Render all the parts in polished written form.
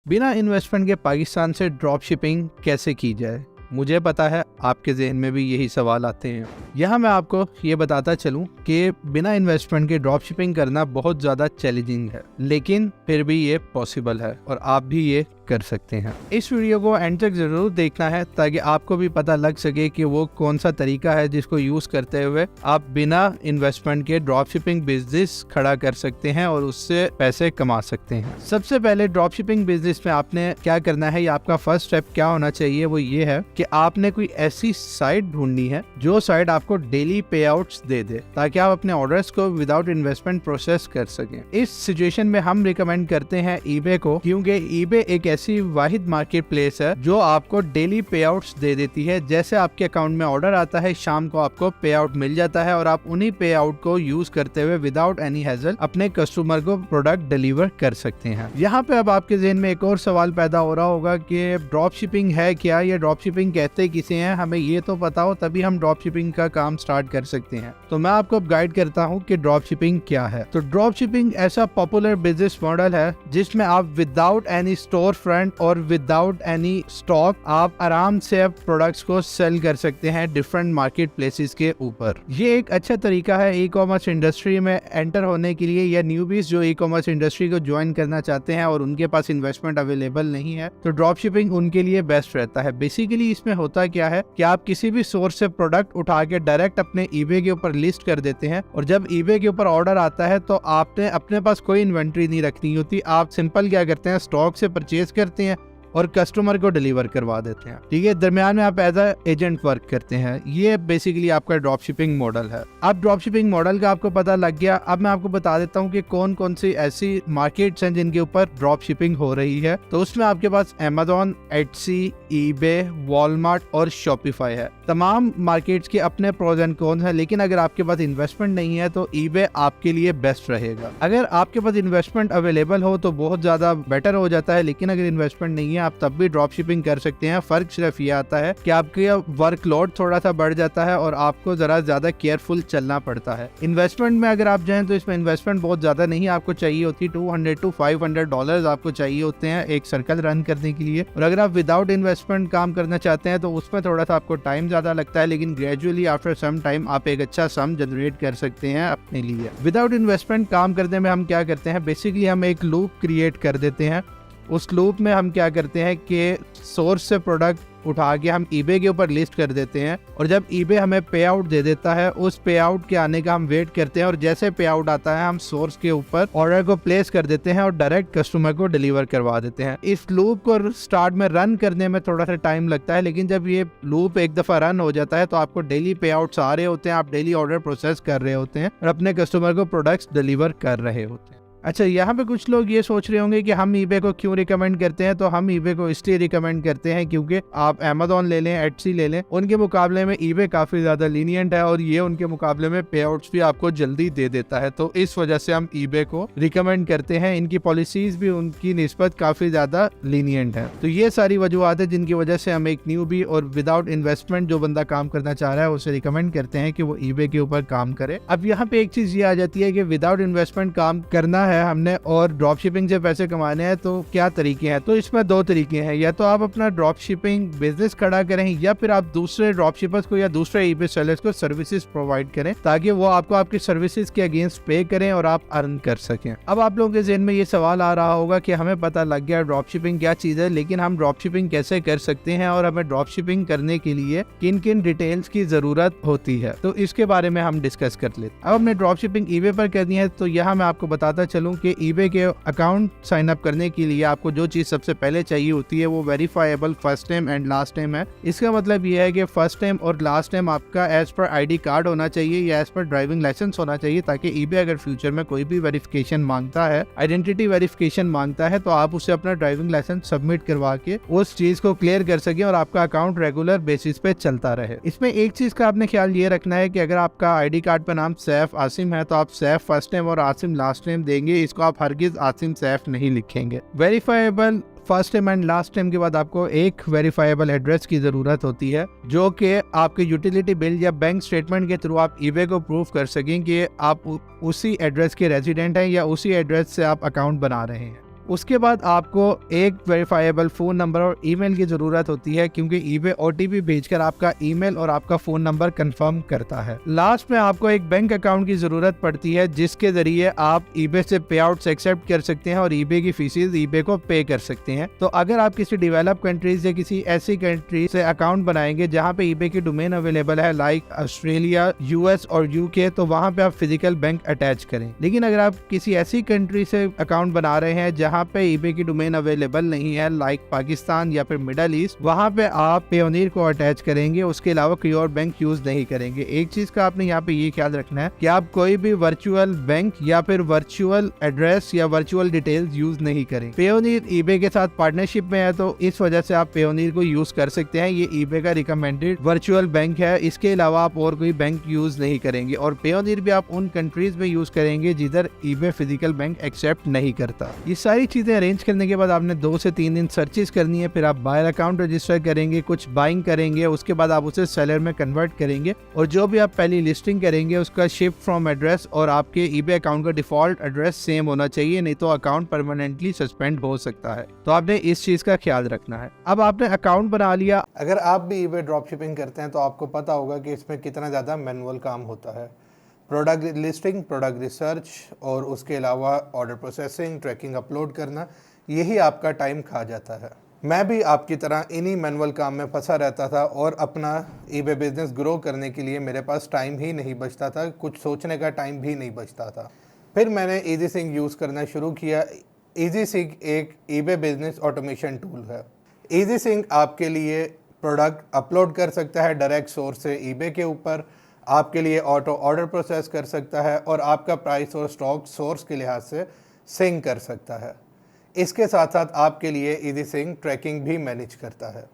बिना इन्वेस्टमेंट के पाकिस्तान से ड्रॉप शिपिंग कैसे की जाए। मुझे पता है आपके जहन में भी यही सवाल आते हैं। यहाँ मैं आपको ये बताता चलूँ कि बिना इन्वेस्टमेंट के ड्रॉप शिपिंग करना बहुत ज़्यादा चैलेंजिंग है, लेकिन फिर भी ये पॉसिबल है और आप भी ये कर सकते हैं। इस वीडियो को एंड तक जरूर देखना है ताकि आपको भी पता लग सके कि वो कौन सा तरीका है जिसको यूज करते हुए आप बिना इन्वेस्टमेंट के ड्रॉप शिपिंग बिजनेस खड़ा कर सकते हैं और उससे पैसे कमा सकते हैं। सबसे पहले ड्रॉप शिपिंग बिजनेस में आपने क्या करना है, या आपका फर्स्ट स्टेप क्या होना चाहिए, वो ये है कि आपने कोई ऐसी साइट ढूंढनी है जो साइट आपको डेली पे आउट्स दे दे ताकि आप अपने ऑर्डर्स को विदाउट इन्वेस्टमेंट प्रोसेस कर सकें। इस सिचुएशन में हम रिकमेंड करते हैं ईबे को, क्योंकि ईबे एक ऐसी वाहिद मार्केट प्लेस है जो आपको डेली पे आउट्स दे देती है। जैसे आपके अकाउंट में ऑर्डर आता है, शाम को आपको पे आउट मिल जाता है और आप उन्हीं पे आउट को यूज करते हुए विदाउट एनी हैजल अपने कस्टमर को प्रोडक्ट डिलीवर कर सकते हैं। यहाँ पे अब आपके जहन में एक और सवाल पैदा हो रहा होगा कि ड्रॉप शिपिंग है क्या, ये ड्रॉप शिपिंग कहते किसे हैं, हमें ये तो पता हो तभी हम ड्रॉप शिपिंग का काम स्टार्ट कर सकते हैं। तो मैं आपको गाइड करता हूँ कि ड्रॉप शिपिंग क्या है। तो ड्रॉप शिपिंग ऐसा पॉपुलर बिजनेस मॉडल है जिसमें आप विदाउट एनी स्टोर फ्रंट और विदाउट एनी स्टॉक आप आराम से प्रोडक्ट्स को सेल कर सकते हैं डिफरेंट मार्केट प्लेसेस के ऊपर। ये एक अच्छा तरीका है ई कॉमर्स इंडस्ट्री में एंटर होने के लिए, या न्यूबीज जो ई कॉमर्स इंडस्ट्री को ज्वाइन करना चाहते हैं और उनके पास इन्वेस्टमेंट अवेलेबल नहीं है, तो ड्रॉप शिपिंग उनके लिए बेस्ट रहता है। बेसिकली इसमें होता क्या है कि आप किसी भी सोर्स से प्रोडक्ट उठा के डायरेक्ट अपने ईबे के ऊपर लिस्ट कर देते हैं और जब ईबे के ऊपर ऑर्डर आता है तो आपने अपने पास कोई इन्वेंट्री नहीं रखनी होती। आप सिंपल क्या करते हैं, स्टॉक से परचेज करते हैं और कस्टमर को डिलीवर करवा देते हैं। ठीक है, दरमियान में आप एज एजेंट वर्क करते हैं। ये बेसिकली आपका ड्रॉप शिपिंग मॉडल है। अब ड्रॉप शिपिंग मॉडल का आपको पता लग गया। अब मैं आपको बता देता हूँ कि कौन कौन सी ऐसी मार्केट्स हैं जिनके ऊपर ड्रॉप शिपिंग हो रही है। तो उसमें आपके पास Amazon, एटसी, ईबे, वॉलमार्ट और शॉपिफाई है। तमाम मार्केट्स के अपने प्रोज एंड कॉन्स हैं, लेकिन अगर आपके पास इन्वेस्टमेंट नहीं है तो ईबे आपके लिए बेस्ट रहेगा। अगर आपके पास इन्वेस्टमेंट अवेलेबल हो तो बहुत ज्यादा बेटर हो जाता है, लेकिन अगर इन्वेस्टमेंट नहीं है आप तब भी ड्रॉप शिपिंग कर सकते हैं। फर्क सिर्फ ये आता है कि आपका वर्कलोड थोड़ा सा बढ़ जाता है और आपको जरा ज्यादा केयरफुल चलना पड़ता है। इन्वेस्टमेंट में अगर आप जाएं तो इसमें इन्वेस्टमेंट बहुत ज्यादा नहीं आपको चाहिए होती, $200 to $500 आपको चाहिए होते हैं एक सर्कल रन करने के लिए। और अगर आप विदाउट इन्वेस्टमेंट काम करना चाहते हैं तो उसमें थोड़ा सा आपको टाइम ज्यादा लगता है, लेकिन ग्रेजुअली आफ्टर सम टाइम आप एक अच्छा सम जनरेट कर सकते हैं अपने लिए। विदाउट इन्वेस्टमेंट काम करने में हम क्या करते हैं, बेसिकली हम एक लूप क्रिएट कर देते हैं। उस लूप में हम क्या करते हैं कि सोर्स से प्रोडक्ट उठा के हम ईबे के ऊपर लिस्ट कर देते हैं और जब ईबे हमें पे आउट दे देता है, उस पे आउट के आने का हम वेट करते हैं और जैसे पे आउट आता है हम सोर्स के ऊपर ऑर्डर को प्लेस कर देते हैं और डायरेक्ट कस्टमर को डिलीवर करवा देते हैं। इस लूप को स्टार्ट में रन करने में थोड़ा सा टाइम लगता है, लेकिन जब ये लूप एक दफा रन हो जाता है तो आपको डेली पे आउट्स आ रहे होते हैं, आप डेली ऑर्डर प्रोसेस कर रहे होते हैं और अपने कस्टमर को प्रोडक्ट्स डिलीवर कर रहे होते हैं। अच्छा, यहाँ पे कुछ लोग ये सोच रहे होंगे कि हम ईबे को क्यों रिकमेंड करते हैं। तो हम ईबे को इसलिए रिकमेंड करते हैं क्योंकि आप Amazon ले लें, एटसी ले लें, उनके मुकाबले में ईबे काफी ज्यादा लीनियंट है और ये उनके मुकाबले में पे आउट्स भी आपको जल्दी दे देता है। तो इस वजह से हम ईबे को रिकमेंड करते हैं। इनकी पॉलिसीज भी उनकी निस्बत काफी ज्यादा लीनियंट है। तो ये सारी वजूहत है जिनकी वजह से हम एक न्यूबी और विदाउट इन्वेस्टमेंट जो बंदा काम करना चाह रहा है उसे रिकमेंड करते हैं कि वो ईबे के ऊपर काम करे। अब यहाँ पे एक चीज ये आ जाती है कि विदाउट इन्वेस्टमेंट काम करना है हमने और ड्रॉप शिपिंग से पैसे कमाने हैं, तो क्या तरीके हैं। तो इसमें दो तरीके हैं, या तो आप अपना ड्रॉप शिपिंग बिजनेस खड़ा करें या फिर आप दूसरे ड्रॉप शिपर्स को या दूसरे ईबे सेलर्स को सर्विसेज प्रोवाइड करें ताकि वो आपको आपकी सर्विसेज के अगेंस्ट पे करें और आप अर्न कर सकें। अब आप लोगों के ज़हन में ये सवाल आ रहा होगा कि हमें पता लग गया ड्रॉप शिपिंग क्या चीज़ है, लेकिन हम ड्रॉप शिपिंग कैसे कर सकते हैं और हमें ड्रॉप शिपिंग करने के लिए किन किन डिटेल्स की जरूरत होती है, तो इसके बारे में हम डिस्कस कर लेते हैं। अब हमने ड्रॉप शिपिंग ईबे पर करनी है, तो यहाँ मैं आपको बताता चलूँ कि ईबे के अकाउंट साइन अप करने के लिए आपको जो चीज सबसे पहले चाहिए होती है वो verifiable first name and last name है। इसका मतलब ये है कि फर्स्ट नेम और लास्ट नेम आपका एज पर आईडी कार्ड होना चाहिए या एज पर ड्राइविंग लाइसेंस होना चाहिए, ताकि ईबे अगर फ्यूचर में कोई भी वेरिफिकेशन मांगता है, आइडेंटिटी वेरिफिकेशन मांगता है, तो आप उसे अपना ड्राइविंग लाइसेंस सबमिट करवा के उस चीज को क्लियर कर सके और आपका अकाउंट रेगुलर बेसिस पे चलता रहे। इसमें एक चीज का आपने ख्याल ये रखना है कि अगर आपका आईडी कार्ड पर नाम सैफ आसिम है तो आप सैफ फर्स्ट नेम और आसिम लास्ट नेम देंगे, इसको आप हरगिज आसिम सैफ नहीं लिखेंगे। Verifiable first name and last name के बाद आपको एक वेरीफाइबल एड्रेस की जरूरत होती है, जो कि आपके यूटिलिटी बिल या बैंक स्टेटमेंट के थ्रू आप ईबे को प्रूव कर सकें कि आप उसी एड्रेस के रेजिडेंट हैं या उसी एड्रेस से आप अकाउंट बना रहे हैं। उसके बाद आपको एक वेरीफाइबल फ़ोन नंबर और ईमेल की ज़रूरत होती है, क्योंकि eBay OTP भेजकर आपका ईमेल और आपका फ़ोन नंबर कंफर्म करता है। लास्ट में आपको एक बैंक अकाउंट की ज़रूरत पड़ती है, जिसके ज़रिए आप eBay से पे आउट्स एक्सेप्ट कर सकते हैं और eBay की फीसेज eBay को पे कर सकते हैं। तो अगर आप किसी डेवलप कंट्रीज या किसी ऐसी कंट्री से अकाउंट बनाएंगे जहाँ पे eBay की डोमेन अवेलेबल है, लाइक ऑस्ट्रेलिया, US और UK, तो वहाँ पे आप फिजिकल बैंक अटैच करें। लेकिन अगर आप किसी ऐसी कंट्री से अकाउंट बना रहे हैं जहाँ पे eBay की डोमेन अवेलेबल नहीं है, लाइक पाकिस्तान या फिर मिडल ईस्ट, वहाँ पे आप पेयोनियर को अटैच करेंगे। उसके अलावा कोई और बैंक यूज नहीं करेंगे। एक चीज का आपने यहाँ पे ये ख्याल रखना है कि आप कोई भी वर्चुअल बैंक या फिर वर्चुअल एड्रेस या वर्चुअल डिटेल्स यूज नहीं करें। पेयोनियर eBay के साथ पार्टनरशिप में है, तो इस वजह से आप पेयोनियर को यूज कर सकते हैं। ये eBay का रिकमेंडेड वर्चुअल बैंक है। इसके अलावा आप और कोई बैंक यूज नहीं करेंगे, और पेयोनियर भी आप उन कंट्रीज में यूज करेंगे जिधर eBay फिजिकल बैंक एक्सेप्ट नहीं करता। ये सारी चीजें अरेंज करने के बाद आपने 2 से 3 दिन सर्चेस करनी है। फिर आप बायर अकाउंट रजिस्टर करेंगे, कुछ बाइंग करेंगे, उसके बाद आप उसे सेलर में कन्वर्ट करेंगे, और जो भी आप पहली लिस्टिंग करेंगे उसका शिप फ्रॉम एड्रेस और आपके eBay अकाउंट का डिफॉल्ट एड्रेस सेम होना चाहिए, नहीं तो अकाउंट परमानेंटली सस्पेंड हो सकता है। तो आपने इस चीज का ख्याल रखना है। अब आपने अकाउंट बना लिया। अगर आप भी eBay ड्रॉपशिपिंग करते हैं तो आपको पता होगा कि इसमें कितना ज़्यादा मैनुअल काम होता है। प्रोडक्ट लिस्टिंग, प्रोडक्ट रिसर्च और उसके अलावा ऑर्डर प्रोसेसिंग, ट्रैकिंग अपलोड करना, यही आपका टाइम खा जाता है। मैं भी आपकी तरह इन्हीं मैनुअल काम में फंसा रहता था, और अपना eBay बिजनेस ग्रो करने के लिए मेरे पास टाइम ही नहीं बचता था, कुछ सोचने का टाइम भी नहीं बचता था। फिर मैंने EasySync यूज़ करना शुरू किया। EasySync एक eBay बिजनेस ऑटोमेशन टूल है। EasySync आपके लिए प्रोडक्ट अपलोड कर सकता है डायरेक्ट सोर्स से eBay के ऊपर, आपके लिए ऑटो ऑर्डर प्रोसेस कर सकता है, और आपका प्राइस और स्टॉक सोर्स के लिहाज से सिंक कर सकता है। इसके साथ साथ आपके लिए EasySync ट्रैकिंग भी मैनेज करता है।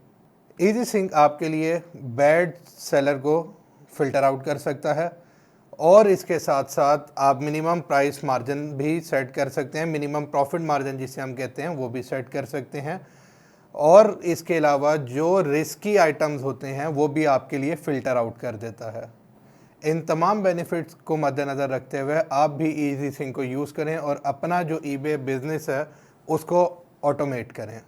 EasySync आपके लिए बैड सेलर को फ़िल्टर आउट कर सकता है, और इसके साथ साथ आप मिनिमम प्राइस मार्जिन भी सेट कर सकते हैं, मिनिमम प्रॉफिट मार्जिन जिसे हम कहते हैं वो भी सेट कर सकते हैं, और इसके अलावा जो रिस्की आइटम्स होते हैं वो भी आपके लिए फ़िल्टर आउट कर देता है। इन तमाम बेनिफिट्स को मद्देनज़र रखते हुए आप भी EasySync को यूज़ करें और अपना जो eBay बिज़नेस है उसको ऑटोमेट करें।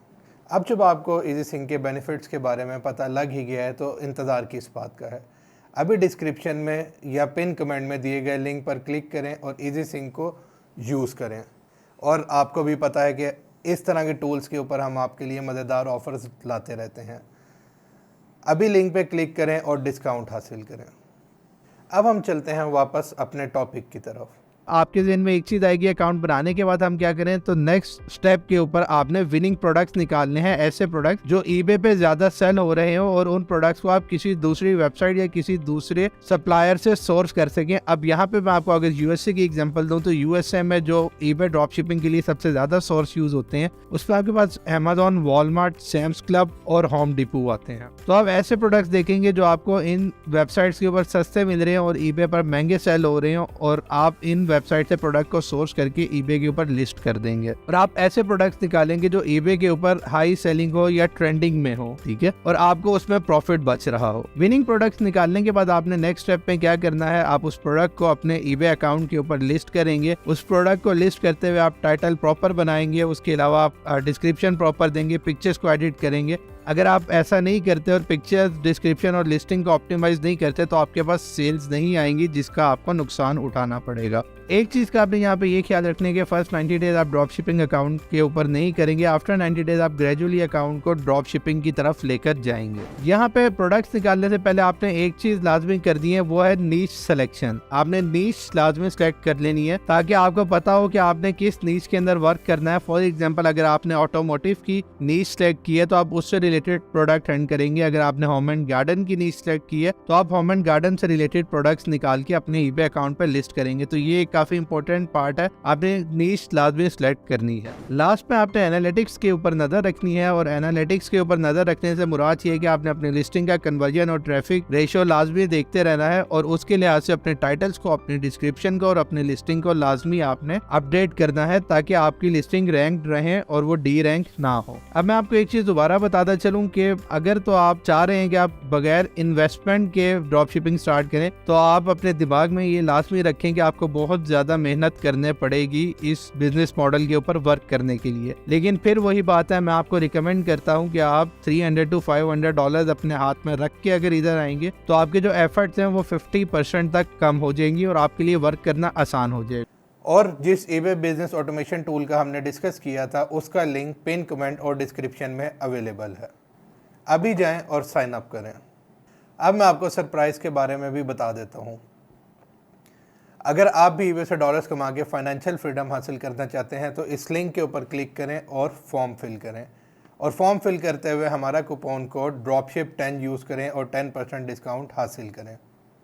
अब जब आपको EasySync के बेनिफिट्स के बारे में पता लग ही गया है तो इंतज़ार किस बात का है। अभी डिस्क्रिप्शन में या पिन कमेंट में दिए गए लिंक पर क्लिक करें और EasySync को यूज़ करें। और आपको भी पता है कि इस तरह के टूल्स के ऊपर हम आपके लिए मज़ेदार ऑफ़र्स लाते रहते हैं। अभी लिंक पे क्लिक करें और डिस्काउंट हासिल करें। अब हम चलते हैं वापस अपने टॉपिक की तरफ। आपके ज़हन में एक चीज़ आएगी, अकाउंट बनाने के बाद हम क्या करें, तो नेक्स्ट स्टेप के ऊपर आपने विनिंग प्रोडक्ट्स निकालने हैं, ऐसे प्रोडक्ट्स जो eBay पे ज़्यादा सेल हो रहे हो और उन प्रोडक्ट्स को आप किसी दूसरी वेबसाइट या किसी दूसरे सप्लायर से सोर्स कर सकें। अब यहाँ पे मैं आपको अगर USA की एग्जांपल दूँ तो USA में जो eBay ड्रॉप शिपिंग के लिए सबसे ज़्यादा सोर्स यूज़ होते हैं उस पर आपके पास Amazon, Walmart, Sam's Club और होम डिपो आते हैं। तो आप ऐसे प्रोडक्ट्स देखेंगे जो आपको इन वेबसाइट्स के ऊपर सस्ते मिल रहे हैं और eBay पर महंगे सेल हो रहे हैं, और आप इन वेबसाइट से प्रोडक्ट को सोर्स करके eBay के ऊपर लिस्ट कर देंगे, और आप ऐसे प्रोडक्ट्स निकालेंगे जो eBay के ऊपर हाई सेलिंग हो या ट्रेंडिंग में हो, ठीक है, और आपको उसमें प्रॉफिट बच रहा हो। विनिंग प्रोडक्ट्स निकालने के बाद आपने नेक्स्ट स्टेप में क्या करना है, आप उस प्रोडक्ट को अपने eBay अकाउंट के ऊपर लिस्ट करेंगे। उस प्रोडक्ट को लिस्ट करते हुए आप टाइटल प्रॉपर बनाएंगे, उसके अलावा आप डिस्क्रिप्शन प्रॉपर देंगे, पिक्चर्स को एडिट करेंगे। अगर आप ऐसा नहीं करते और पिक्चर्स, डिस्क्रिप्शन और लिस्टिंग को ऑप्टिमाइज नहीं करते तो आपके पास सेल्स नहीं आएंगी, जिसका आपको नुकसान उठाना पड़ेगा। एक चीज़ का आपने यहाँ पे ये ख्याल रखने के फर्स्ट 90 डेज आप ड्रॉप शिपिंग अकाउंट के ऊपर नहीं करेंगे। आफ्टर 90 डेज आप ग्रेजुअली अकाउंट को ड्रॉप शिपिंग की तरफ लेकर जाएंगे। यहाँ पे प्रोडक्ट्स निकालने से पहले आपने एक चीज़ लाजमी कर दी है, वो है नीश सिलेक्शन। आपने नीश लाजमी सेलेक्ट कर लेनी है ताकि आपको पता हो कि आपने किस नीश के अंदर वर्क करना है। फॉर एग्जाम्पल, अगर आपने ऑटोमोटिव की नीश सेलेक्ट की है तो आप उससे रिलेटेड प्रोडक्ट रन करेंगे। अगर आपने होम एंड गार्डन की नीश सेलेक्ट की है तो आप होम एंड गार्डन से रिलेटेड प्रोडक्ट्स निकाल के अपने eBay अकाउंट पर लिस्ट करेंगे। तो ये काफी इंपॉर्टेंट पार्ट है, आपने नीश लाजमी सेलेक्ट करनी है। लास्ट में आपने एनालिटिक्स के ऊपर नजर रखनी है, और एनालिटिक्स के ऊपर नजर रखने से मुराद ये है कि आपने अपनी लिस्टिंग का कन्वर्जन और ट्रैफिक रेशियो लाजमी देखते रहना है, और उसके लिहाज से अपने टाइटल्स को, अपनी डिस्क्रिप्शन को और अपनी लिस्टिंग को लाजमी आपने अपडेट करना है ताकि आपकी लिस्टिंग रैंक रहे और वो डी रैंक ना हो। अब मैं आपको एक चीज दोबारा बताता चलूं कि अगर तो आप चाह रहे हैं कि आप बगैर इन्वेस्टमेंट के ड्रॉप शिपिंग स्टार्ट करें, तो आप अपने दिमाग में ये लाजमी रखें कि आपको बहुत ज़्यादा मेहनत करने पड़ेगी इस बिजनेस मॉडल के ऊपर वर्क करने के लिए। लेकिन फिर वही बात है, मैं आपको रिकमेंड करता हूँ कि आप $300 to $500 अपने हाथ में रख के अगर इधर आएंगे तो आपके जो एफर्ट्स हैं वो 50% तक कम हो जाएंगी और आपके लिए वर्क करना आसान हो जाएगा। और जिस eBay बिजनेस ऑटोमेशन टूल का हमने डिस्कस किया था उसका लिंक पिन कमेंट और डिस्क्रिप्शन में अवेलेबल है। अभी जाएं और साइन अप करें। अब मैं आपको सरप्राइज़ के बारे में भी बता देता हूं। अगर आप भी eBay से डॉलर्स कमा के फाइनेंशियल फ्रीडम हासिल करना चाहते हैं तो इस लिंक के ऊपर क्लिक करें और फॉर्म फिल करें, और फॉर्म फिल करते हुए हमारा कूपन कोड ड्रॉपशिप10 यूज़ करें और 10% डिस्काउंट हासिल करें।